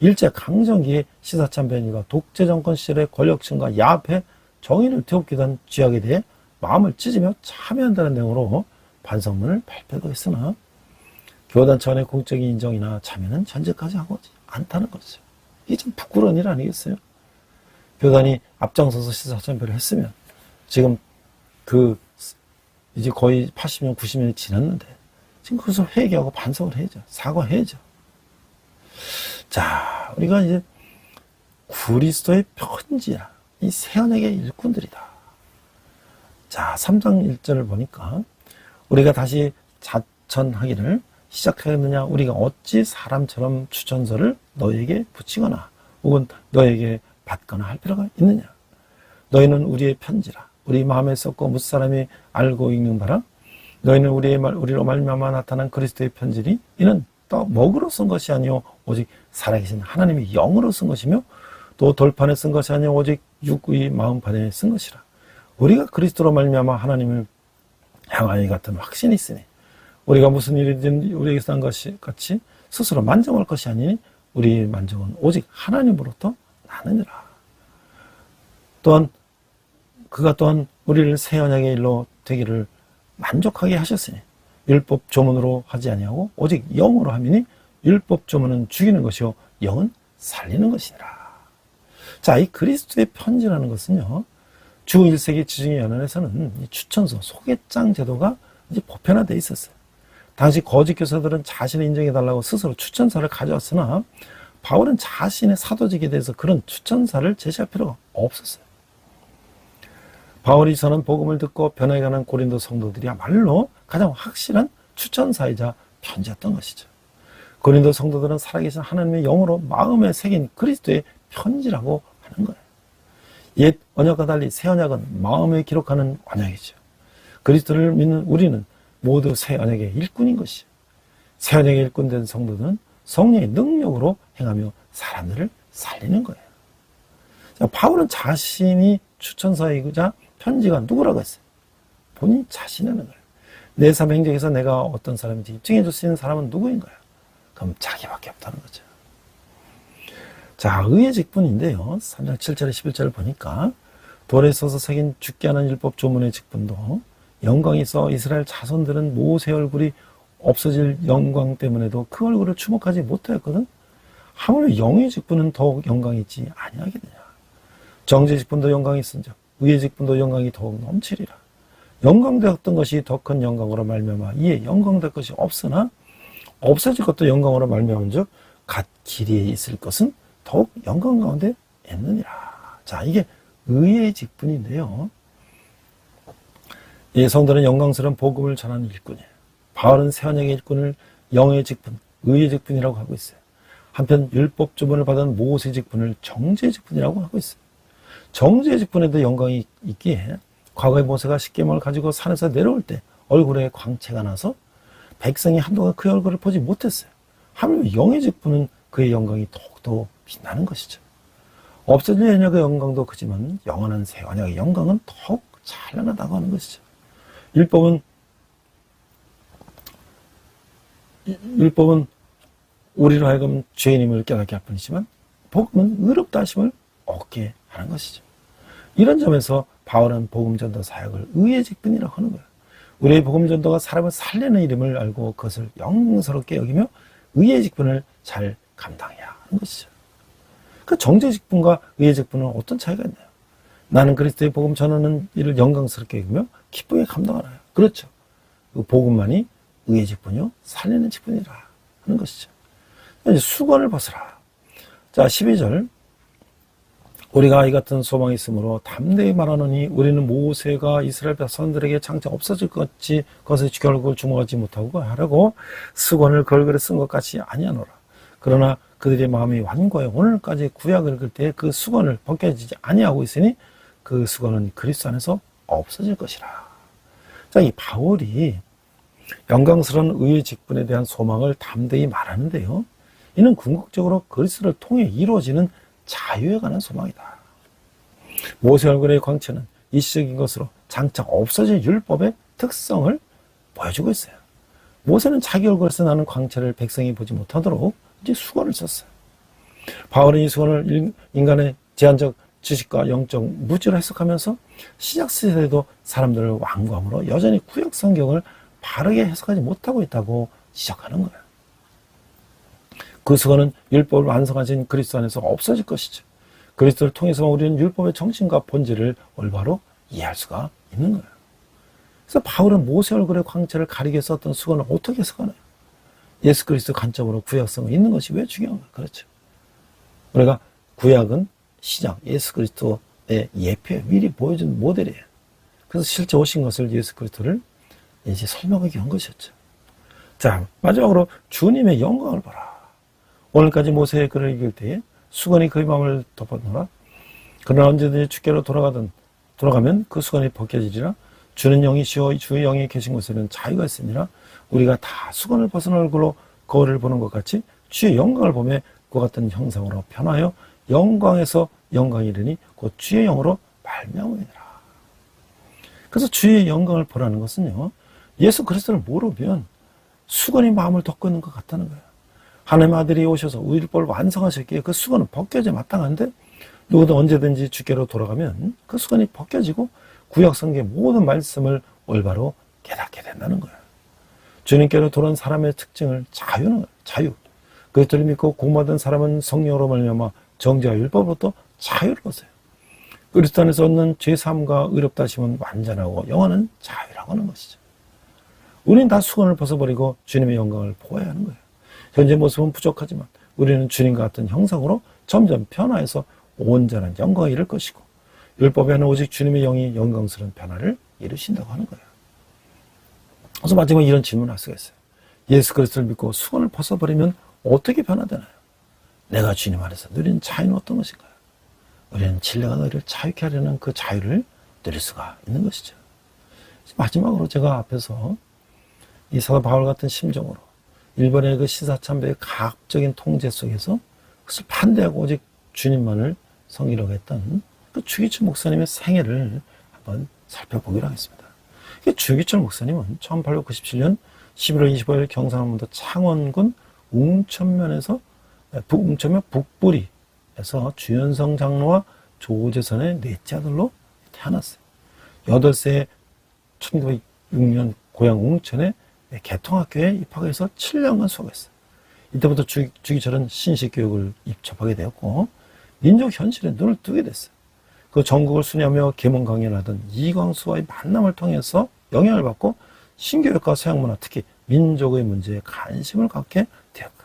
Speaker 2: 일제 강점기의 신사참배인과 독재 정권 시절의 권력층과 야합해 정의를 되찾기던 쥐약에 대해 마음을 찢으며 참여한다는 내용으로 반성문을 발표도 했으나 교단 차원의 공적인 인정이나 참여는 현재까지 하고 않다는 거죠. 이게 좀 부끄러운 일 아니겠어요? 교단이 앞장서서 신사참배를 했으면 지금 이제 거의 80년, 90년이 지났는데 지금 그것을 회개하고 반성을 해야죠. 사과해야죠. 자, 우리가 이제 그리스도의 편지야. 이 새 언약의 일꾼들이다. 자, 3장 1절을 보니까 우리가 다시 자천하기를 시작하겠느냐? 우리가 어찌 사람처럼 추천서를 너에게 붙이거나 혹은 너에게 받거나 할 필요가 있느냐? 너희는 우리의 편지라. 우리 마음에 썼고 무사람이 알고 읽는 바라. 너희는 우리로 말미암아 나타난 그리스도의 편지니 이는 또 먹으로 쓴 것이 아니요 오직 살아계신 하나님의 영으로 쓴 것이며 또 돌판에 쓴 것이 아니요 오직 육의 마음판에 쓴 것이라. 우리가 그리스도로 말미암아 하나님을 향하여 같은 확신이 있으니 우리가 무슨 일이든 우리에게서 난 것이 같이 스스로 만족할 것이 아니니 우리의 만족은 오직 하나님으로부터 나느니라. 또한 그가 또한 우리를 새 언약의 일로 되기를 만족하게 하셨으니 율법 조문으로 하지 아니하고 오직 영으로 함이니 율법 조문은 죽이는 것이요 영은 살리는 것이니라. 자, 이 그리스도의 편지라는 것은요, 주 1세기 지중해 연원에서는 추천서, 소개장 제도가 이제 보편화되어 있었어요. 당시 거짓 교사들은 자신을 인정해달라고 스스로 추천사를 가져왔으나 바울은 자신의 사도직에 대해서 그런 추천사를 제시할 필요가 없었어요. 바울이 전한 복음을 듣고 변화해가는 고린도 성도들이야말로 가장 확실한 추천사이자 편지였던 것이죠. 고린도 성도들은 살아계신 하나님의 영으로 마음에 새긴 그리스도의 편지라고 하는 거예요. 옛 언약과 달리 새 언약은 마음에 기록하는 언약이죠. 그리스도를 믿는 우리는 모두 새 언약의 일꾼인 것이죠. 새 언약의 일꾼 된 성도들은 성령의 능력으로 행하며 사람들을 살리는 거예요. 자, 바울은 자신이 추천서이자 편지가 누구라고 했어요? 본인 자신이라는 거예요. 내 삶 행적에서 내가 어떤 사람인지 입증해 줄 수 있는 사람은 누구인가요? 그럼 자기밖에 없다는 거죠. 자, 의의 직분인데요. 3장 7절에 11절을 보니까 돌에 써서 새긴 죽게 하는 율법 조문의 직분도 영광이 있어 이스라엘 자손들은 모세 얼굴이 없어질 영광 때문에도 그 얼굴을 주목하지 못하였거든. 하물며 영의 직분은 더욱 영광이 있지 아니하겠느냐. 정죄 직분도 영광이 있은즉 의의 직분도 영광이 더욱 넘치리라. 영광되었던 것이 더 큰 영광으로 말미암아 이에 영광될 것이 없으나 없어질 것도 영광으로 말미암은즉 갓 길이에 있을 것은 더욱 영광 가운데 있느니라. 자, 이게 의의 직분인데요. 이 성도는 영광스러운 복음을 전하는 일꾼이에요. 바울은 새 언약의 일꾼을 영의 직분, 의의 직분이라고 하고 있어요. 한편 율법 조문을 받은 모세의 직분을 정죄의 직분이라고 하고 있어요. 정죄의 직분에도 영광이 있기에 과거에 모세가 십계명을 가지고 산에서 내려올 때 얼굴에 광채가 나서 백성이 한동안 그의 얼굴을 보지 못했어요. 하물며 영의 직분은 그의 영광이 더욱더 빛나는 것이죠. 없어질 언약의 영광도 크지만 영원한 새 언약의 영광은 더욱 찬란하다고 하는 것이죠. 율법은 우리로 하여금 죄인임을 깨닫게 할 뿐이지만 복음은 의롭다 하심을 얻게 하는 것이죠. 이런 점에서 바울은 복음전도 사역을 의의 직분이라고 하는 거예요. 우리의 복음전도가 사람을 살리는 이름을 알고 그것을 영광스럽게 여기며 의의 직분을 잘 감당해야 하는 것이죠. 그 정죄 직분과 의의 직분은 어떤 차이가 있나요? 나는 그리스도의 복음 전하는 일을 영광스럽게 여기며 기쁘게 감당하나요? 그렇죠. 그 복음만이 의의 직분이요 살리는 직분이라 하는 것이죠. 이제 수건을 벗으라. 자, 12절. 우리가 이 같은 소망이 있으므로 담대히 말하노니 우리는 모세가 이스라엘 백성들에게 장차 없어질 것 같이 그것의 결국을 주목하지 못하고 하라고 수건을 걸그레 쓴 것 같이 아니하노라. 그러나 그들의 마음이 완고해 오늘까지 구약을 읽을 때 그 수건을 벗겨지지 아니하고 있으니 그 수건은 그리스도 안에서 없어질 것이라. 자, 이 바울이 영광스러운 의의 직분에 대한 소망을 담대히 말하는데요. 이는 궁극적으로 그리스도를 통해 이루어지는 자유에 관한 소망이다. 모세 얼굴의 광채는 일시적인 것으로 장차 없어질 율법의 특성을 보여주고 있어요. 모세는 자기 얼굴에서 나는 광채를 백성이 보지 못하도록 이제 수건을 썼어요. 바울은 이 수건을 인간의 제한적 지식과 영적 무지로 해석하면서 신약 시대에도 사람들을 완고함으로 여전히 구약 성경을 바르게 해석하지 못하고 있다고 지적하는 거예요. 그 수건은 율법을 완성하신 그리스도 안에서 없어질 것이죠. 그리스도를 통해서 우리는 율법의 정신과 본질을 올바로 이해할 수가 있는 거예요. 그래서 바울은 모세 얼굴의 광채를 가리게 썼던 수건을 어떻게 해석하나요? 예수 그리스도 관점으로 구약성을 읽는 것이 왜 중요한가요? 그렇죠. 우리가 구약은 시작, 예수 그리스도의 예표에 미리 보여준 모델이에요. 그래서 실제 오신 것을 예수 그리스도를 이제 설명하기 위한 것이었죠. 자, 마지막으로 주님의 영광을 보라. 오늘까지 모세의 글을 읽을 때에 수건이 그의 마음을 덮어놓으라. 그러나 언제든지 주께로 돌아가면 그 수건이 벗겨지리라. 주는 영이시오 주의 영이 계신 곳에는 자유가 있으니라. 우리가 다 수건을 벗은 얼굴로 거울을 보는 것 같이 주의 영광을 보며 그와 같은 형상으로 변하여 영광에서 영광이 이르니 곧 주의 영으로 말미암으니라. 그래서 주의 영광을 보라는 것은요, 예수 그리스도를 모르면 수건이 마음을 덮고 있는 것 같다는 거예요. 하나님 아들이 오셔서 우일법을 완성하셨기에 그 수건은 벗겨져 마땅한데, 누구도 언제든지 주께로 돌아가면 그 수건이 벗겨지고 구약 성경의 모든 말씀을 올바로 깨닫게 된다는 거예요. 주님께로 돌아온 사람의 특징을 자유. 그것들을 믿고 공부하던 사람은 성령으로 말미암아 정죄와 율법으로부터 자유를 얻어요. 그리스도 안에서 얻는 죄사함과 의롭다 하심은 완전하고 영원한 자유라고 하는 것이죠. 우리는 다 수건을 벗어버리고 주님의 영광을 보아야 하는 거예요. 현재 모습은 부족하지만 우리는 주님과 같은 형상으로 점점 변화해서 온전한 영광에 이를 것이고, 율법에는 오직 주님의 영이 영광스러운 변화를 이루신다고 하는 거예요. 그래서 마지막에 이런 질문을 할 수가 있어요. 예수 그리스도를 믿고 수건을 벗어버리면 어떻게 변화되나요? 내가 주님 안에서 누리는 자유는 어떤 것인가요? 우리는 진리가 너희를 자유케 하려는 그 자유를 누릴 수가 있는 것이죠. 마지막으로 제가 앞에서 이 사도 바울 같은 심정으로 일본의 그 신사참배의 가압적인 통제 속에서 그것을 반대하고 오직 주님만을 섬기려고 했던 그 주기철 목사님의 생애를 한번 살펴보기로 하겠습니다. 주기철 목사님은 1897년 11월 25일 경상남도 창원군 웅천면 북부리에서 주연성 장로와 조재선의 넷째 아들로 태어났어요. 8세에 1906년 고향 웅천에 개통학교에 입학해서 7년간 수업했어요. 이때부터 주기철은 신식교육을 접하게 되었고 민족 현실에 눈을 뜨게 됐어요. 그 전국을 순회하며 계몽 강연을 하던 이광수와의 만남을 통해서 영향을 받고 신교육과 서양문화, 특히 민족의 문제에 관심을 갖게 되었고,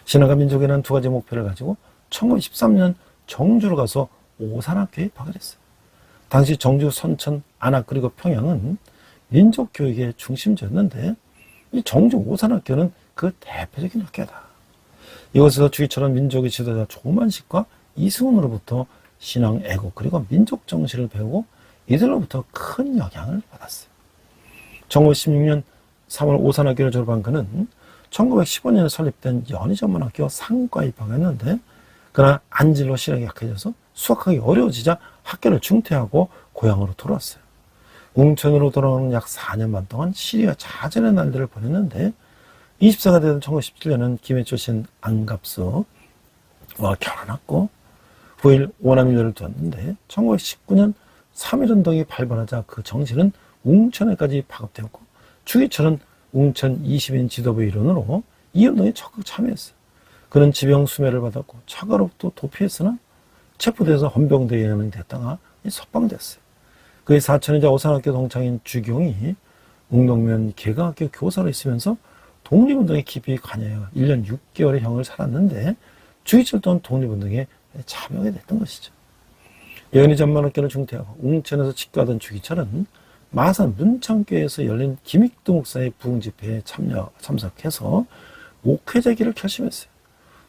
Speaker 2: 신앙과 민족이라는 두 가지 목표를 가지고 1913년 정주로 가서 오산학교에 입학을 했어요. 당시 정주, 선천, 안악 그리고 평양은 민족교육의 중심지였는데 이 정주 오산학교는 그 대표적인 학교다. 이곳에서 주기철은 민족의 지도자 조만식과 이승훈으로부터 신앙, 애국 그리고 민족 정신을 배우고 이들로부터 큰 영향을 받았어요. 1916년 3월 오산학교를 졸업한 그는 1915년에 설립된 연희전문학교 상과에 입학했는데, 그러나 안질로 시력이 약해져서 수학하기 어려워지자 학교를 중퇴하고 고향으로 돌아왔어요. 웅천으로 돌아오는 약 4년 반 동안 시리와 자전의 날들을 보냈는데, 20세가 되던 1917년은 김해 출신 안갑수와 결혼했고 후일 오남일녀를 두었는데, 1919년 3.1운동이 발발하자 그 정신은 웅천에까지 파급되었고, 주기철은 웅천 20인 지도부 일원으로 이 운동에 적극 참여했어요. 그는 지병 수매를 받았고 차가로부터 도피했으나 체포돼서 헌병대원이 됐다가 석방됐어요. 그의 사촌이자 오산학교 동창인 주경이 웅동면 개강학교 교사로 있으면서 독립운동에 깊이 관여해 1년 6개월의 형을 살았는데, 주기철 또한 독립운동에 참여하게 됐던 것이죠. 연희전문학교를 중퇴하고 웅천에서 직교하던 주기철은 마산 문창교회에서 열린 김익두 목사의 부흥집회에 참석해서 목회자기를 결심했어요.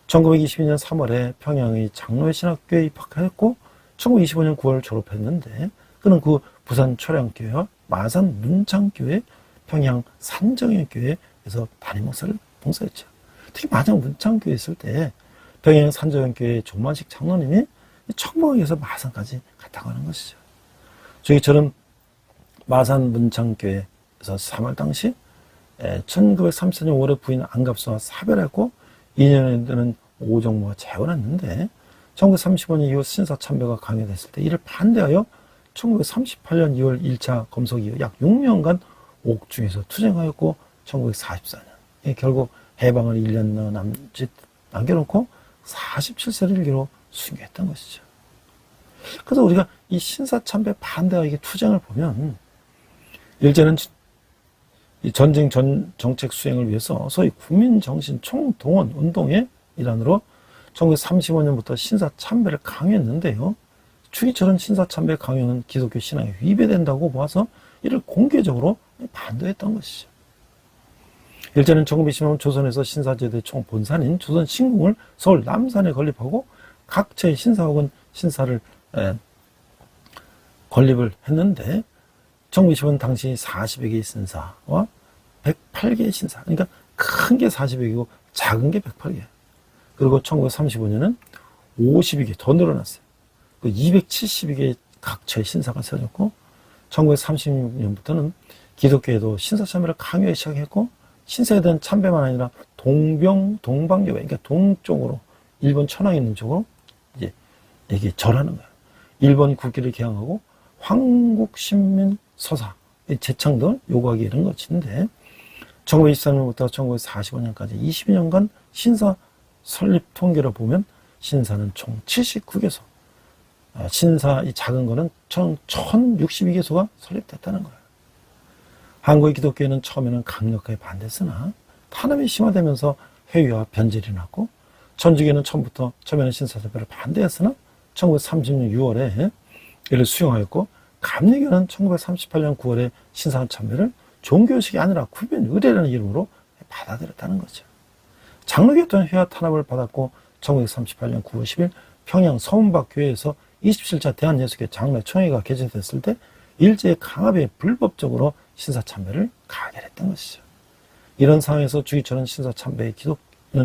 Speaker 2: 1922년 3월에 평양의 장로회 신학교에 입학했고 1925년 9월 졸업했는데, 그는 그 부산 초량교회와 마산 문창교회, 평양 산정현교회에서 담임 목사를 봉사했죠. 특히 마산 문창교회에 있을 때 평양 산정현교회 조만식 장로님이 청봉에서 마산까지 갔다 가는 것이죠. 저희처럼 마산 문창교회에서 3월 당시 1934년 5월에 부인 안갑수와 사별했고 2년에는 오정모와 재혼했는데, 1935년 이후 신사참배가 강요됐을 때 이를 반대하여 1938년 2월 1차 검속 이후 약 6년간 옥중에서 투쟁하였고 1944년 결국 해방을 1년 남짓 남겨놓고 47세를 일기로 순교했던 것이죠. 그래서 우리가 이 신사참배 반대와 이게 투쟁을 보면 일제는 이 전쟁 정책 수행을 위해서 소위 국민정신 총동원 운동의 일환으로 1935년부터 신사참배를 강요했는데요. 주기철은 신사참배 강요는 기독교 신앙에 위배된다고 봐서 이를 공개적으로 반대했던 것이죠. 일제는 1920년 조선에서 신사제도의 총본산인 조선신궁을 서울 남산에 건립하고 각처의 신사 혹은 신사를 건립을 했는데 1920년 당시 40여 개의 신사와 108개의 신사, 그러니까 큰 게 40여 개고 작은 게 108개. 그리고 1935년은 52개 더 늘어났어요. 272개의 각처의 신사가 세워졌고 1936년부터는 기독교에도 신사참배를 강요하기 시작했고 신사에 대한 참배만 아니라 동방교회, 그러니까 동쪽으로 일본 천황이 있는 쪽으로 이제 이게 절하는 거예요. 일본 국기를 개항하고 황국신민 서사, 재창 등을 요구하기 이런 것인데 1923년부터 1945년까지 22년간 신사 설립 통계를 보면 신사는 총 79개소, 신사 이 작은 거는 총 1062개소가 설립됐다는 거예요. 한국의 기독교회는 처음에는 강력하게 반대했으나 탄압이 심화되면서 회의와 변절이 났고 천주교는 처음에는 신사참배를 반대했으나 1930년 6월에 이를 수용하였고 감리교는 1938년 9월에 신사참배를 종교의식이 아니라 구변 의례라는 이름으로 받아들였다는 거죠. 장로교 또한 회화 탄압을 받았고 1938년 9월 10일 평양 서문박 교회에서 27차 대한예수교 장로총회가 개최됐을 때 일제의 강압에 불법적으로 신사참배를 가결했던 것이죠. 이런 상황에서 주기철은 신사참배의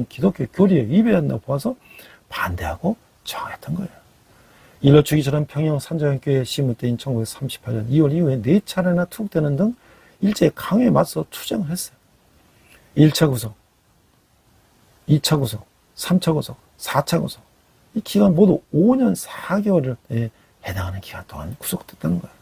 Speaker 2: 기독교 교리에 위배한다고 보아서 반대하고 저항했던 거예요. 일로 주기철은 평양 산자연교회 시무 때인 1938년 2월 이후에 4차례나 투옥되는 등 일제의 강요에 맞서 투쟁을 했어요. 1차 구속, 2차 구속, 3차 구속, 4차 구속. 이 기간 모두 5년 4개월에 해당하는 기간 동안 구속됐다는 거예요.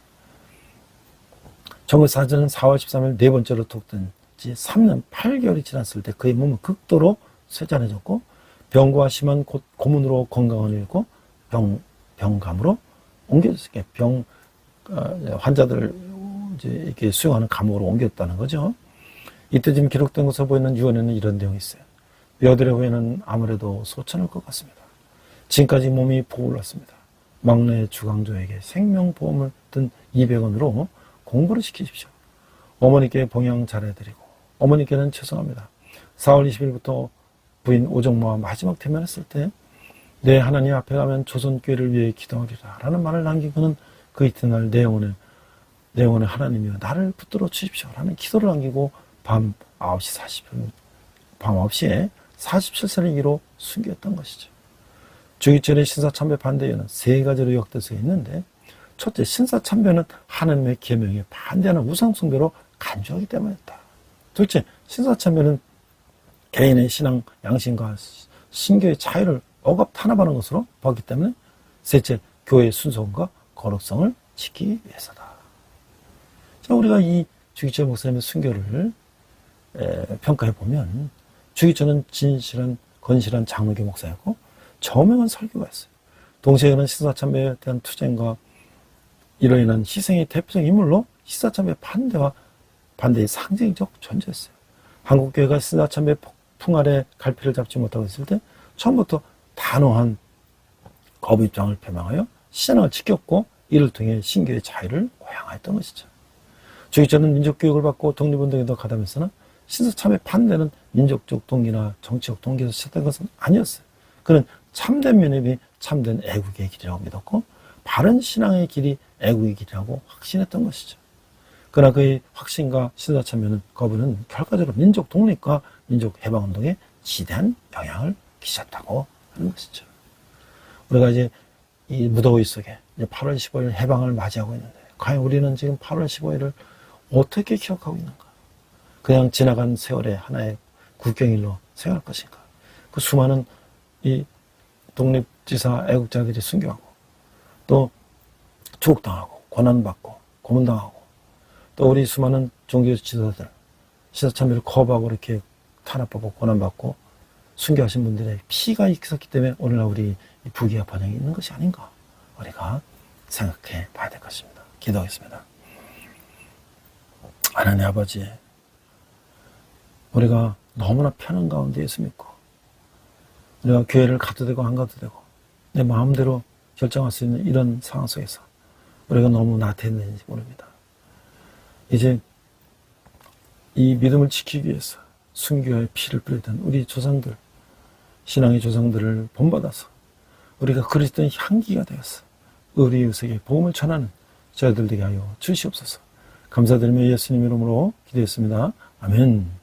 Speaker 2: 1944년 4월 13일 네 번째로 투옥된 지 3년 8개월이 지났을 때 그의 몸은 극도로 쇠잔해졌고 병과 심한 고문으로 건강을 잃고 병감으로 옮겨졌어요. 환자들을 이제 이렇게 수용하는 감옥으로 옮겼다는 거죠. 이때 지금 기록된 것으로 보이는 유언에는 이런 내용이 있어요. 여들의 후에는 아무래도 소천할 것 같습니다. 지금까지 몸이 보울랐습니다. 막내 주강조에게 생명보험을 든 200원으로 공부를 시키십시오. 어머니께 봉양 잘해드리고 어머니께는 죄송합니다. 4월 20일부터 부인 오정모와 마지막 대면했을 때 내 하나님 앞에 가면 조선교회를 위해 기도하리라 라는 말을 남긴 그는 그 이튿날 내 영혼의 하나님이여 나를 붙들어 주십시오 라는 기도를 남기고 밤 9시에 47살의 기로 순교했던 것이죠. 주기철의 신사참배 반대에는 세 가지로 요약돼서 있는데 첫째, 신사참배는 하나님의 계명에 반대하는 우상숭배로 간주하기 때문이었다. 둘째, 신사참배는 개인의 신앙 양심과 신교의 자유를 억압 탄압하는 것으로 봤기 때문에 셋째, 교회의 순종과 거룩성을 지키기 위해서다. 자, 우리가 이 주기철 목사님의 순교를 평가해 보면 주기철은 진실한 건실한 장로교 목사였고 저명한 설교가였어요. 동시에 그는 신사참배에 대한 투쟁과 이로 인한 희생의 대표적 인물로 신사참배 반대의 상징적 존재였어요. 한국교회가 신사참배 폭풍 아래 갈피를 잡지 못하고 있을 때 처음부터 단호한 거부 입장을 표명하여 신앙을 지켰고 이를 통해 신교의 자유를 고양하였던 것이죠. 주기철은 민족교육을 받고 독립운동에도 가담했으나 신사참배 반대는 민족적 동기나 정치적 동기에서 시작된 것은 아니었어요. 그는 참된 면입이 참된 애국의 길이라고 믿었고 바른 신앙의 길이 애국의 길이라고 확신했던 것이죠. 그러나 그의 확신과 신사참배는 거부는 결과적으로 민족 독립과 민족 해방운동에 지대한 영향을 끼쳤다고 하는 것이죠. 우리가 이제 이 무더위 속에 이제 8월 15일 해방을 맞이하고 있는데 과연 우리는 지금 8월 15일을 어떻게 기억하고 있는가? 그냥 지나간 세월의 하나의 국경일로 생각할 것인가? 그 수많은 이 독립지사 애국자들이 순교하고 또 투옥당하고 고난받고 고문당하고 또 우리 수많은 종교 지도자들 신사참배를 거부하고 이렇게 탄압받고 고난받고 순교하신 분들의 피가 있었기 때문에 오늘날 우리 부귀와 번영이 있는 것이 아닌가 우리가 생각해 봐야 될 것입니다. 기도하겠습니다. 하나님 아버지, 우리가 너무나 편한 가운데 예수 믿고 우리가 교회를 가도 되고 안 가도 되고 내 마음대로 결정할 수 있는 이런 상황 속에서 우리가 너무 나태했는지 모릅니다. 이제 이 믿음을 지키기 위해서 순교의 피를 뿌리던 우리 조상들, 신앙의 조상들을 본받아서 우리가 그리스도의 향기가 되어서 의리 의석에 복음을 전하는 저희들 되게 하여 주시옵소서. 감사드리며 예수님 이름으로 기도했습니다. 아멘.